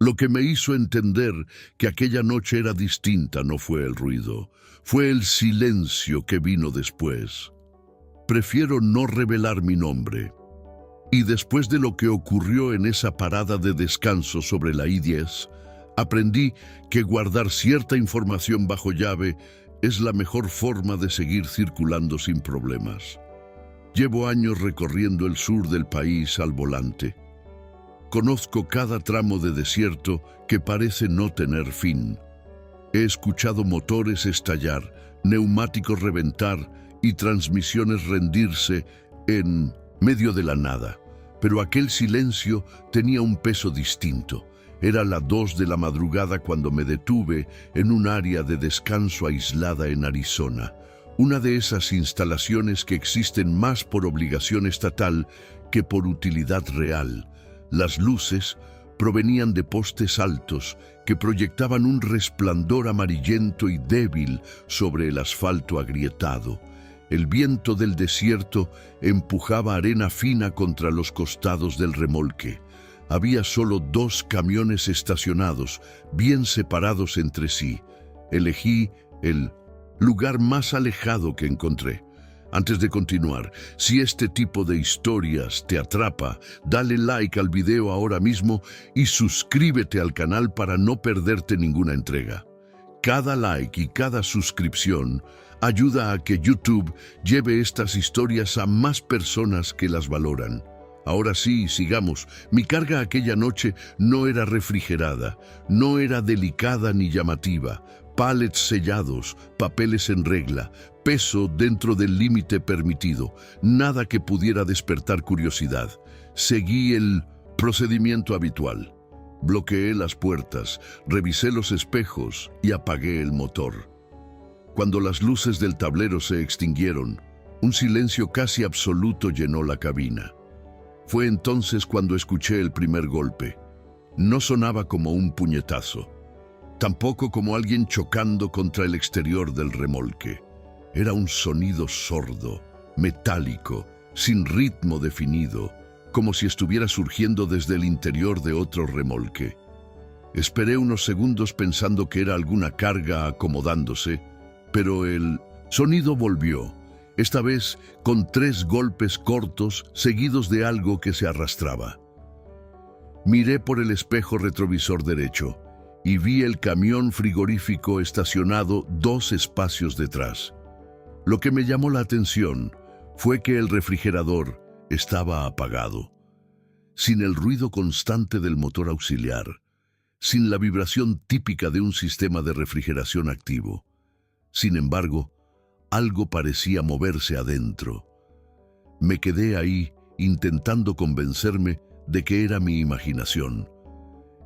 Lo que me hizo entender que aquella noche era distinta no fue el ruido, fue el silencio que vino después. Prefiero no revelar mi nombre. Y después de lo que ocurrió en esa parada de descanso sobre la I-10, aprendí que guardar cierta información bajo llave es la mejor forma de seguir circulando sin problemas. Llevo años recorriendo el sur del país al volante. Conozco cada tramo de desierto que parece no tener fin. He escuchado motores estallar, neumáticos reventar y transmisiones rendirse en medio de la nada. Pero aquel silencio tenía un peso distinto. Era las 2 de la madrugada cuando me detuve en un área de descanso aislada en Arizona. Una de esas instalaciones que existen más por obligación estatal que por utilidad real. Las luces provenían de postes altos que proyectaban un resplandor amarillento y débil sobre el asfalto agrietado. El viento del desierto empujaba arena fina contra los costados del remolque. Había solo 2 camiones estacionados, bien separados entre sí. Elegí el lugar más alejado que encontré. Antes de continuar, si este tipo de historias te atrapa, dale like al video ahora mismo y suscríbete al canal para no perderte ninguna entrega. Cada like y cada suscripción ayuda a que YouTube lleve estas historias a más personas que las valoran. Ahora sí, sigamos. Mi carga aquella noche no era refrigerada, no era delicada ni llamativa. Pallets sellados, papeles en regla, peso dentro del límite permitido, nada que pudiera despertar curiosidad. Seguí el procedimiento habitual. Bloqueé las puertas, revisé los espejos y apagué el motor. Cuando las luces del tablero se extinguieron, un silencio casi absoluto llenó la cabina. Fue entonces cuando escuché el primer golpe. No sonaba como un puñetazo, tampoco como alguien chocando contra el exterior del remolque. Era un sonido sordo, metálico, sin ritmo definido, como si estuviera surgiendo desde el interior de otro remolque. Esperé unos segundos pensando que era alguna carga acomodándose, pero el sonido volvió, esta vez con 3 golpes cortos seguidos de algo que se arrastraba. Miré por el espejo retrovisor derecho y vi el camión frigorífico estacionado 2 espacios detrás. Lo que me llamó la atención fue que el refrigerador estaba apagado, sin el ruido constante del motor auxiliar, sin la vibración típica de un sistema de refrigeración activo. Sin embargo, algo parecía moverse adentro. Me quedé ahí intentando convencerme de que era mi imaginación.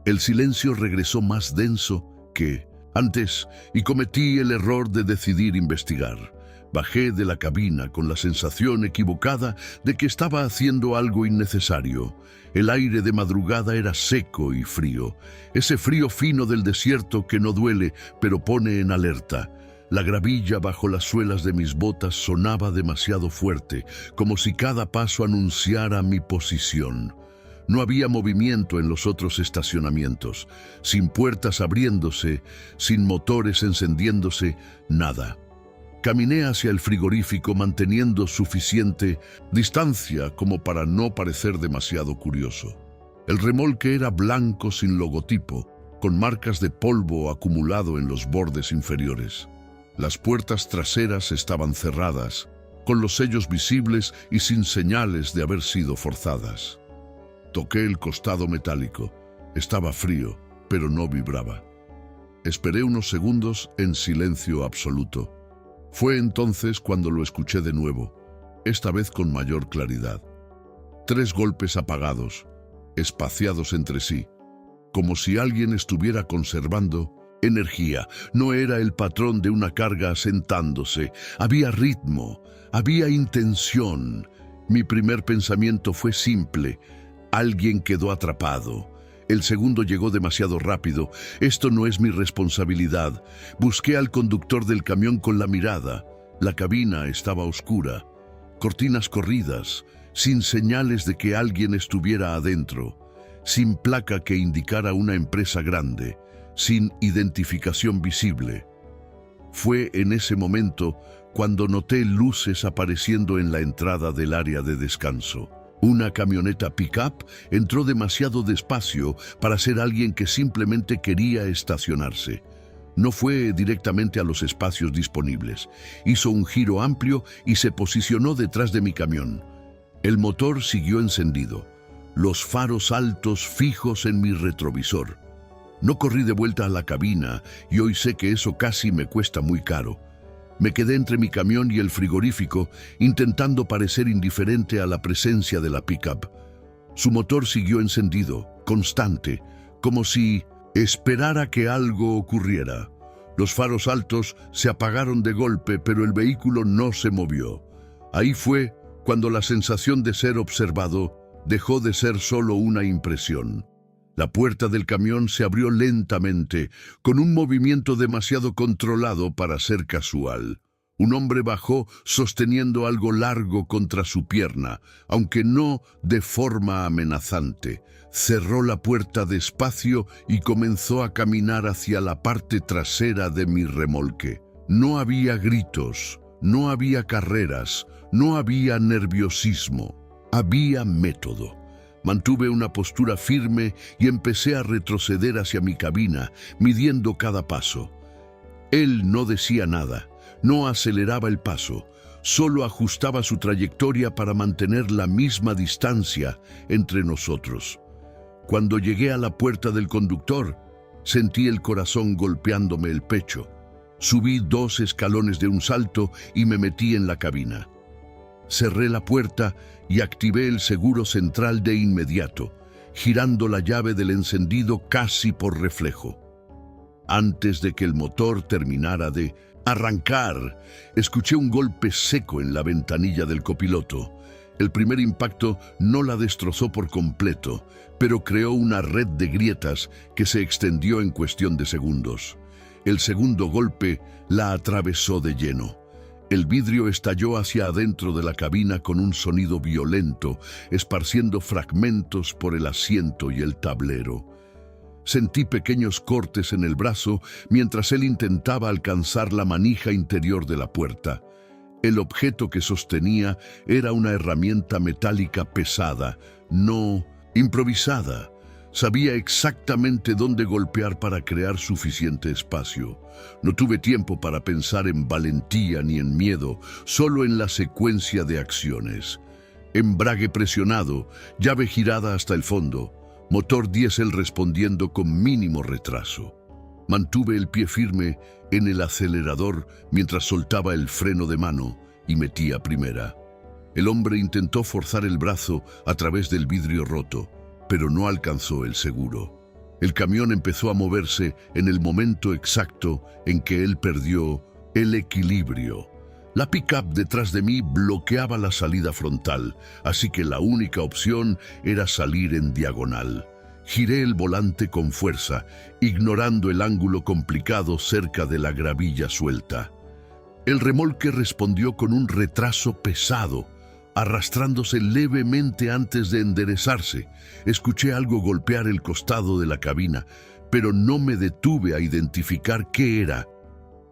El silencio regresó más denso que antes y cometí el error de decidir investigar. Bajé de la cabina con la sensación equivocada de que estaba haciendo algo innecesario. El aire de madrugada era seco y frío, ese frío fino del desierto que no duele, pero pone en alerta. La gravilla bajo las suelas de mis botas sonaba demasiado fuerte, como si cada paso anunciara mi posición. No había movimiento en los otros estacionamientos, sin puertas abriéndose, sin motores encendiéndose, nada. Caminé hacia el frigorífico manteniendo suficiente distancia como para no parecer demasiado curioso. El remolque era blanco sin logotipo, con marcas de polvo acumulado en los bordes inferiores. Las puertas traseras estaban cerradas, con los sellos visibles y sin señales de haber sido forzadas. Toqué el costado metálico. Estaba frío, pero no vibraba. Esperé unos segundos en silencio absoluto. Fue entonces cuando lo escuché de nuevo, esta vez con mayor claridad. 3 golpes apagados, espaciados entre sí, como si alguien estuviera conservando energía. No era el patrón de una carga asentándose. Había ritmo, había intención. Mi primer pensamiento fue simple. Alguien quedó atrapado. El segundo llegó demasiado rápido. Esto no es mi responsabilidad. Busqué al conductor del camión con la mirada. La cabina estaba oscura. Cortinas corridas, sin señales de que alguien estuviera adentro. sin placa que indicara una empresa grande, sin identificación visible. Fue en ese momento cuando noté luces apareciendo en la entrada del área de descanso. Una camioneta pick-up entró demasiado despacio para ser alguien que simplemente quería estacionarse. No fue directamente a los espacios disponibles. Hizo un giro amplio y se posicionó detrás de mi camión. El motor siguió encendido, los faros altos fijos en mi retrovisor. No corrí de vuelta a la cabina y hoy sé que eso casi me cuesta muy caro. Me quedé entre mi camión y el frigorífico, intentando parecer indiferente a la presencia de la pickup. Su motor siguió encendido, constante, como si esperara que algo ocurriera. Los faros altos se apagaron de golpe, pero el vehículo no se movió. Ahí fue cuando la sensación de ser observado dejó de ser solo una impresión. La puerta del camión se abrió lentamente, con un movimiento demasiado controlado para ser casual. Un hombre bajó sosteniendo algo largo contra su pierna, aunque no de forma amenazante. Cerró la puerta despacio y comenzó a caminar hacia la parte trasera de mi remolque. No había gritos, no había carreras, no había nerviosismo. Había método. Mantuve una postura firme y empecé a retroceder hacia mi cabina, midiendo cada paso. Él no decía nada, no aceleraba el paso, solo ajustaba su trayectoria para mantener la misma distancia entre nosotros. Cuando llegué a la puerta del conductor, sentí el corazón golpeándome el pecho. Subí 2 escalones de un salto y me metí en la cabina. Cerré la puerta y activé el seguro central de inmediato, girando la llave del encendido casi por reflejo. Antes de que el motor terminara de arrancar, escuché un golpe seco en la ventanilla del copiloto. El primer impacto no la destrozó por completo, pero creó una red de grietas que se extendió en cuestión de segundos. El segundo golpe la atravesó de lleno. El vidrio estalló hacia adentro de la cabina con un sonido violento, esparciendo fragmentos por el asiento y el tablero. Sentí pequeños cortes en el brazo mientras él intentaba alcanzar la manija interior de la puerta. El objeto que sostenía era una herramienta metálica pesada, no improvisada. Sabía exactamente dónde golpear para crear suficiente espacio. No tuve tiempo para pensar en valentía ni en miedo, solo en la secuencia de acciones. Embrague presionado, llave girada hasta el fondo, motor diésel respondiendo con mínimo retraso. Mantuve el pie firme en el acelerador mientras soltaba el freno de mano y metí a primera. El hombre intentó forzar el brazo a través del vidrio roto, pero no alcanzó el seguro. El camión empezó a moverse en el momento exacto en que él perdió el equilibrio. La pickup detrás de mí bloqueaba la salida frontal, así que la única opción era salir en diagonal. Giré el volante con fuerza, ignorando el ángulo complicado cerca de la gravilla suelta. El remolque respondió con un retraso pesado, arrastrándose levemente antes de enderezarse. Escuché algo golpear el costado de la cabina, pero no me detuve a identificar qué era.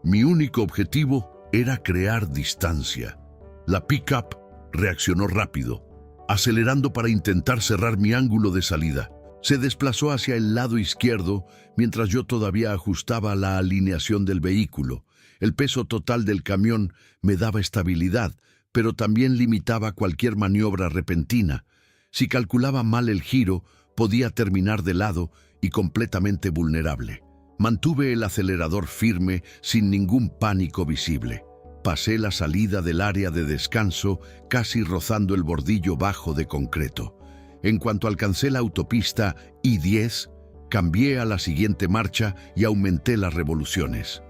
Mi único objetivo era crear distancia. La pickup reaccionó rápido, acelerando para intentar cerrar mi ángulo de salida. Se desplazó hacia el lado izquierdo mientras yo todavía ajustaba la alineación del vehículo. El peso total del camión me daba estabilidad, pero también limitaba cualquier maniobra repentina. Si calculaba mal el giro, podía terminar de lado y completamente vulnerable. Mantuve el acelerador firme sin ningún pánico visible. Pasé la salida del área de descanso casi rozando el bordillo bajo de concreto. En cuanto alcancé la autopista I-10, cambié a la siguiente marcha y aumenté las revoluciones.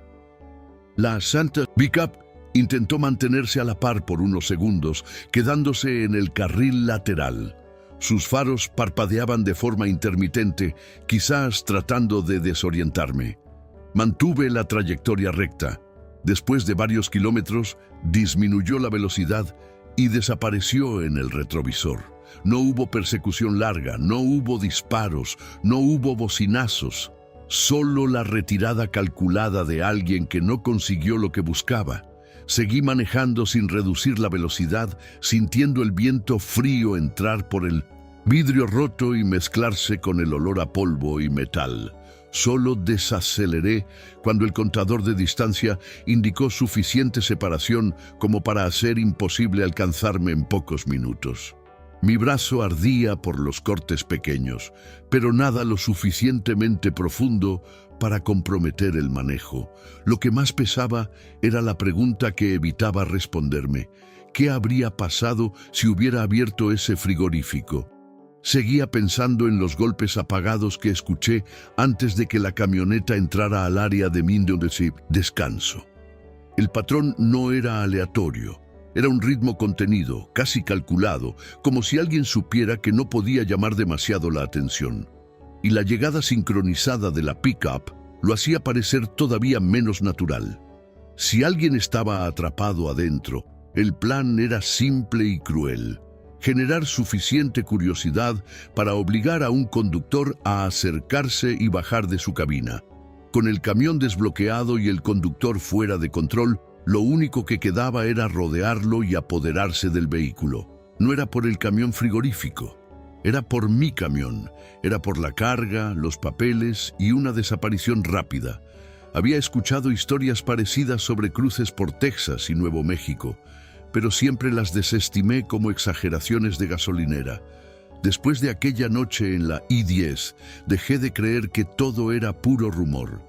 La Santa Pickup intentó mantenerse a la par por unos segundos, quedándose en el carril lateral. Sus faros parpadeaban de forma intermitente, quizás tratando de desorientarme. Mantuve la trayectoria recta. Después de varios kilómetros, disminuyó la velocidad y desapareció en el retrovisor. No hubo persecución larga, no hubo disparos, no hubo bocinazos. Solo la retirada calculada de alguien que no consiguió lo que buscaba. Seguí manejando sin reducir la velocidad, sintiendo el viento frío entrar por el vidrio roto y mezclarse con el olor a polvo y metal. Solo desaceleré cuando el contador de distancia indicó suficiente separación como para hacer imposible alcanzarme en pocos minutos. Mi brazo ardía por los cortes pequeños, pero nada lo suficientemente profundo para comprometer el manejo. Lo que más pesaba era la pregunta que evitaba responderme. ¿Qué habría pasado si hubiera abierto ese frigorífico? Seguía pensando en los golpes apagados que escuché antes de que la camioneta entrara al área de descanso. El patrón no era aleatorio. Era un ritmo contenido, casi calculado, como si alguien supiera que no podía llamar demasiado la atención. Y la llegada sincronizada de la pick-up lo hacía parecer todavía menos natural. Si alguien estaba atrapado adentro, el plan era simple y cruel: generar suficiente curiosidad para obligar a un conductor a acercarse y bajar de su cabina. Con el camión desbloqueado y el conductor fuera de control, lo único que quedaba era rodearlo y apoderarse del vehículo. No era por el camión frigorífico, era por mi camión, era por la carga, los papeles y una desaparición rápida. Había escuchado historias parecidas sobre cruces por Texas y Nuevo México, pero siempre las desestimé como exageraciones de gasolinera. Después de aquella noche en la I-10, dejé de creer que todo era puro rumor.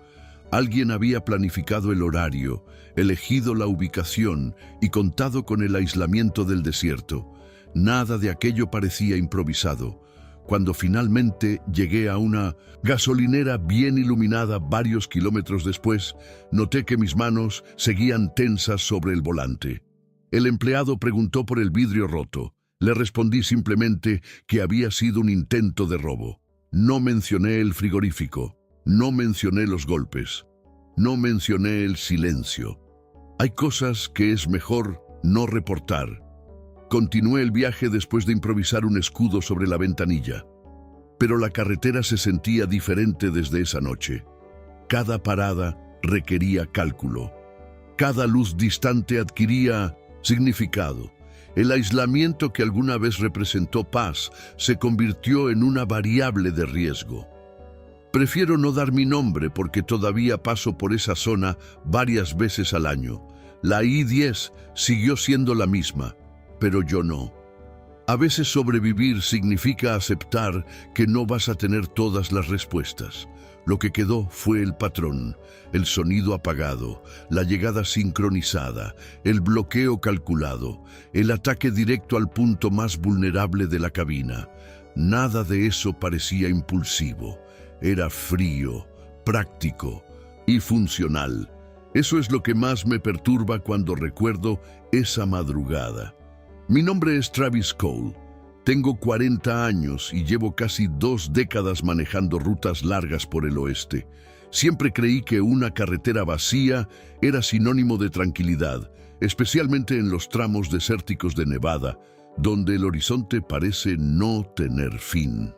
Alguien había planificado el horario, elegido la ubicación y contado con el aislamiento del desierto. Nada de aquello parecía improvisado. Cuando finalmente llegué a una gasolinera bien iluminada varios kilómetros después, noté que mis manos seguían tensas sobre el volante. El empleado preguntó por el vidrio roto. Le respondí simplemente que había sido un intento de robo. No mencioné el frigorífico. No mencioné los golpes. No mencioné el silencio. Hay cosas que es mejor no reportar. Continué el viaje después de improvisar un escudo sobre la ventanilla. Pero la carretera se sentía diferente desde esa noche. Cada parada requería cálculo. Cada luz distante adquiría significado. El aislamiento que alguna vez representó paz se convirtió en una variable de riesgo. Prefiero no dar mi nombre porque todavía paso por esa zona varias veces al año. La I-10 siguió siendo la misma, pero yo no. A veces sobrevivir significa aceptar que no vas a tener todas las respuestas. Lo que quedó fue el patrón, el sonido apagado, la llegada sincronizada, el bloqueo calculado, el ataque directo al punto más vulnerable de la cabina. Nada de eso parecía impulsivo. Era frío, práctico y funcional. Eso es lo que más me perturba cuando recuerdo esa madrugada. Mi nombre es Travis Cole. Tengo 40 años y llevo casi 2 décadas manejando rutas largas por el oeste. Siempre creí que una carretera vacía era sinónimo de tranquilidad, especialmente en los tramos desérticos de Nevada, donde el horizonte parece no tener fin.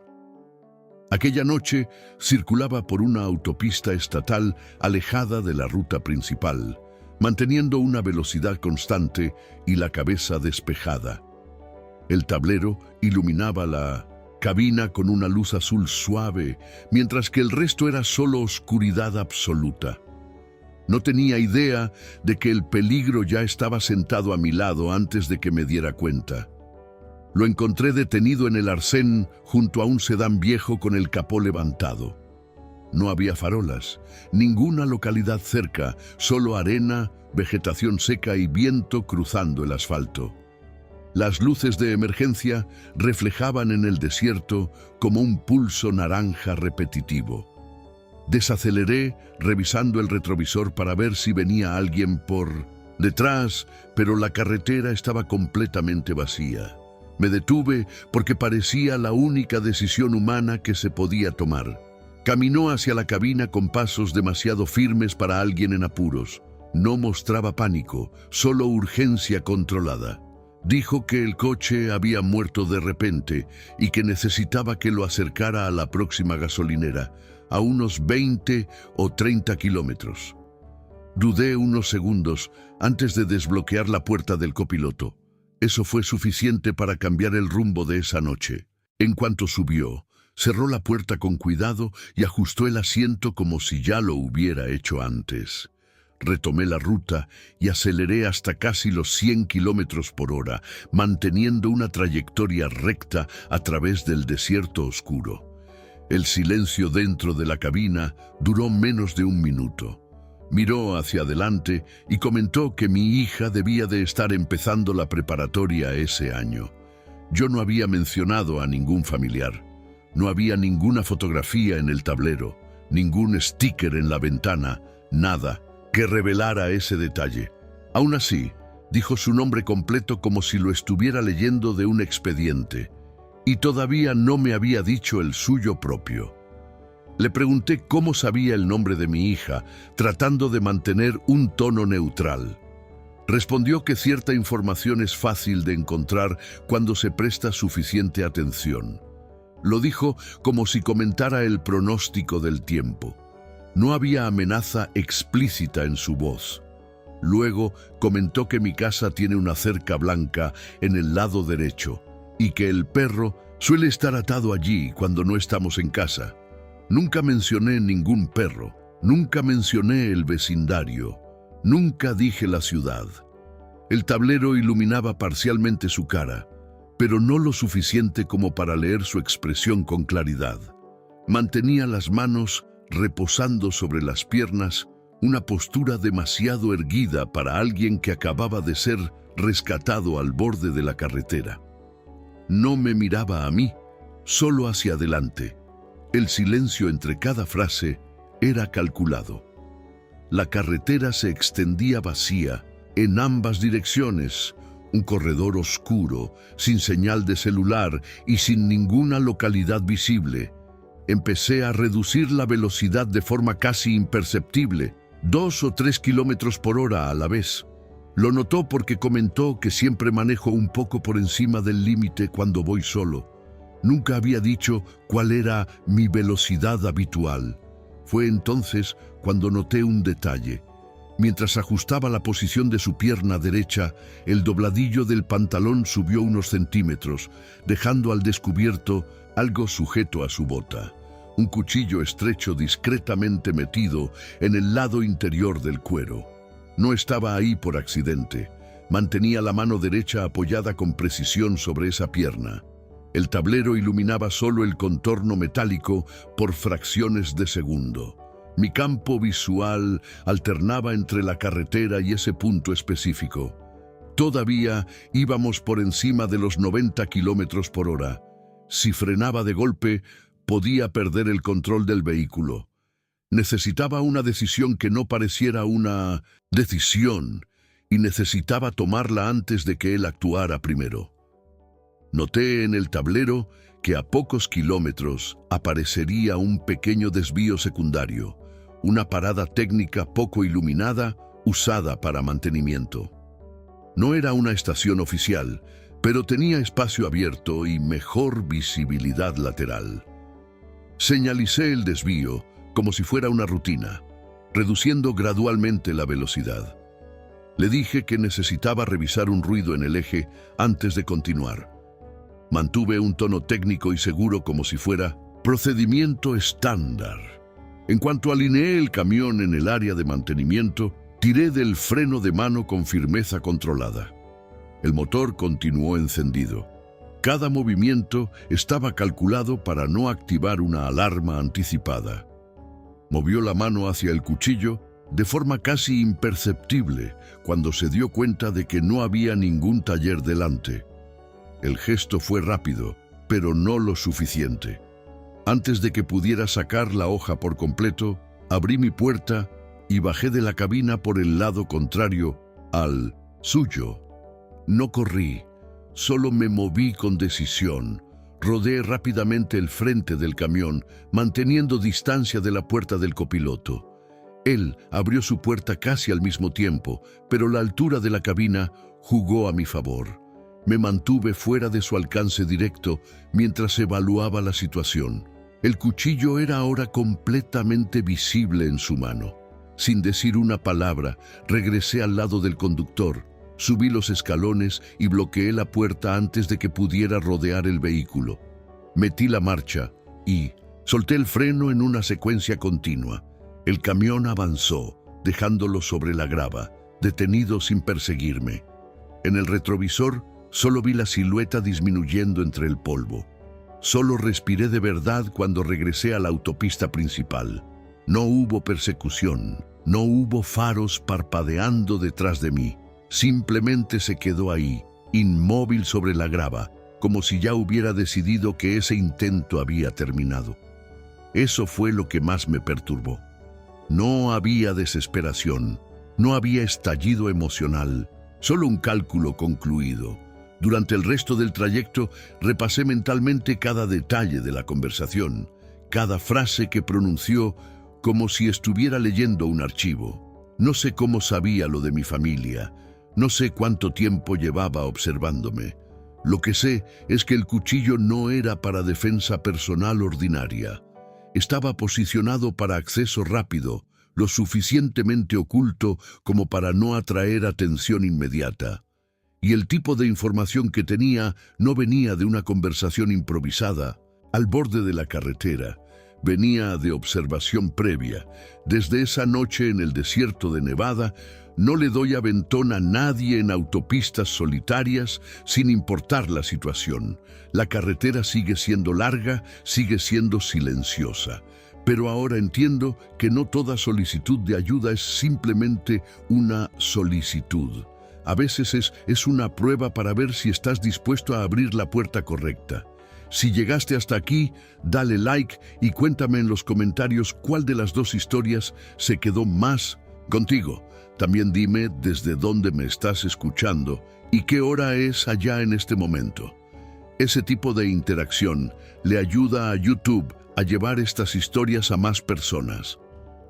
Aquella noche circulaba por una autopista estatal alejada de la ruta principal, manteniendo una velocidad constante y la cabeza despejada. El tablero iluminaba la cabina con una luz azul suave, mientras que el resto era solo oscuridad absoluta. No tenía idea de que el peligro ya estaba sentado a mi lado antes de que me diera cuenta. Lo encontré detenido en el arcén junto a un sedán viejo con el capó levantado. No había farolas, ninguna localidad cerca, solo arena, vegetación seca y viento cruzando el asfalto. Las luces de emergencia reflejaban en el desierto como un pulso naranja repetitivo. Desaceleré, revisando el retrovisor para ver si venía alguien por detrás, pero la carretera estaba completamente vacía. Me detuve porque parecía la única decisión humana que se podía tomar. Caminó hacia la cabina con pasos demasiado firmes para alguien en apuros. No mostraba pánico, solo urgencia controlada. Dijo que el coche había muerto de repente y que necesitaba que lo acercara a la próxima gasolinera, a unos 20 o 30 kilómetros. Dudé unos segundos antes de desbloquear la puerta del copiloto. Eso fue suficiente para cambiar el rumbo de esa noche. En cuanto subió, cerró la puerta con cuidado y ajustó el asiento como si ya lo hubiera hecho antes. Retomé la ruta y aceleré hasta casi los 100 kilómetros por hora, manteniendo una trayectoria recta a través del desierto oscuro. El silencio dentro de la cabina duró menos de un minuto. Miró hacia adelante y comentó que mi hija debía de estar empezando la preparatoria ese año. Yo no había mencionado a ningún familiar. No había ninguna fotografía en el tablero, ningún sticker en la ventana, nada que revelara ese detalle. Aún así, dijo su nombre completo como si lo estuviera leyendo de un expediente, y todavía no me había dicho el suyo propio. Le pregunté cómo sabía el nombre de mi hija, tratando de mantener un tono neutral. Respondió que cierta información es fácil de encontrar cuando se presta suficiente atención. Lo dijo como si comentara el pronóstico del tiempo. No había amenaza explícita en su voz. Luego comentó que mi casa tiene una cerca blanca en el lado derecho y que el perro suele estar atado allí cuando no estamos en casa. Nunca mencioné ningún perro, nunca mencioné el vecindario, nunca dije la ciudad. El tablero iluminaba parcialmente su cara, pero no lo suficiente como para leer su expresión con claridad. Mantenía las manos reposando sobre las piernas, una postura demasiado erguida para alguien que acababa de ser rescatado al borde de la carretera. No me miraba a mí, solo hacia adelante. El silencio entre cada frase era calculado. La carretera se extendía vacía en ambas direcciones, un corredor oscuro, sin señal de celular y sin ninguna localidad visible. Empecé a reducir la velocidad de forma casi imperceptible, 2 o 3 kilómetros por hora a la vez. Lo notó porque comentó que siempre manejo un poco por encima del límite cuando voy solo. Nunca había dicho cuál era mi velocidad habitual. Fue entonces cuando noté un detalle. Mientras ajustaba la posición de su pierna derecha, el dobladillo del pantalón subió unos centímetros, dejando al descubierto algo sujeto a su bota. Un cuchillo estrecho discretamente metido en el lado interior del cuero. No estaba ahí por accidente. Mantenía la mano derecha apoyada con precisión sobre esa pierna. El tablero iluminaba solo el contorno metálico por fracciones de segundo. Mi campo visual alternaba entre la carretera y ese punto específico. Todavía íbamos por encima de los 90 kilómetros por hora. Si frenaba de golpe, podía perder el control del vehículo. Necesitaba una decisión que no pareciera una decisión, y necesitaba tomarla antes de que él actuara primero. Noté en el tablero que a pocos kilómetros aparecería un pequeño desvío secundario, una parada técnica poco iluminada usada para mantenimiento. No era una estación oficial, pero tenía espacio abierto y mejor visibilidad lateral. Señalicé el desvío como si fuera una rutina, reduciendo gradualmente la velocidad. Le dije que necesitaba revisar un ruido en el eje antes de continuar. Mantuve un tono técnico y seguro como si fuera procedimiento estándar. En cuanto alineé el camión en el área de mantenimiento, tiré del freno de mano con firmeza controlada. El motor continuó encendido. Cada movimiento estaba calculado para no activar una alarma anticipada. Movió la mano hacia el cuchillo de forma casi imperceptible cuando se dio cuenta de que no había ningún taller delante. El gesto fue rápido, pero no lo suficiente. Antes de que pudiera sacar la hoja por completo, abrí mi puerta y bajé de la cabina por el lado contrario al suyo. No corrí, solo me moví con decisión. Rodeé rápidamente el frente del camión, manteniendo distancia de la puerta del copiloto. Él abrió su puerta casi al mismo tiempo, pero la altura de la cabina jugó a mi favor. Me mantuve fuera de su alcance directo mientras evaluaba la situación. El cuchillo era ahora completamente visible en su mano. Sin decir una palabra, regresé al lado del conductor, subí los escalones y bloqueé la puerta antes de que pudiera rodear el vehículo. Metí la marcha y solté el freno en una secuencia continua. El camión avanzó, dejándolo sobre la grava, detenido sin perseguirme. En el retrovisor, solo vi la silueta disminuyendo entre el polvo. Solo respiré de verdad cuando regresé a la autopista principal. No hubo persecución, no hubo faros parpadeando detrás de mí. Simplemente se quedó ahí, inmóvil sobre la grava, como si ya hubiera decidido que ese intento había terminado. Eso fue lo que más me perturbó. No había desesperación, no había estallido emocional, solo un cálculo concluido. Durante el resto del trayecto repasé mentalmente cada detalle de la conversación, cada frase que pronunció como si estuviera leyendo un archivo. No sé cómo sabía lo de mi familia, no sé cuánto tiempo llevaba observándome. Lo que sé es que el cuchillo no era para defensa personal ordinaria. Estaba posicionado para acceso rápido, lo suficientemente oculto como para no atraer atención inmediata. Y el tipo de información que tenía no venía de una conversación improvisada, al borde de la carretera. Venía de observación previa. Desde esa noche en el desierto de Nevada, no le doy aventón a nadie en autopistas solitarias, sin importar la situación. La carretera sigue siendo larga, sigue siendo silenciosa. Pero ahora entiendo que no toda solicitud de ayuda es simplemente una solicitud. A veces es una prueba para ver si estás dispuesto a abrir la puerta correcta. Si llegaste hasta aquí, dale like y cuéntame en los comentarios cuál de las dos historias se quedó más contigo. También dime desde dónde me estás escuchando y qué hora es allá en este momento. Ese tipo de interacción le ayuda a YouTube a llevar estas historias a más personas.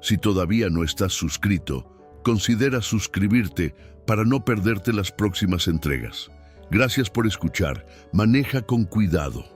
Si todavía no estás suscrito, considera suscribirte para no perderte las próximas entregas. Gracias por escuchar. Maneja con cuidado.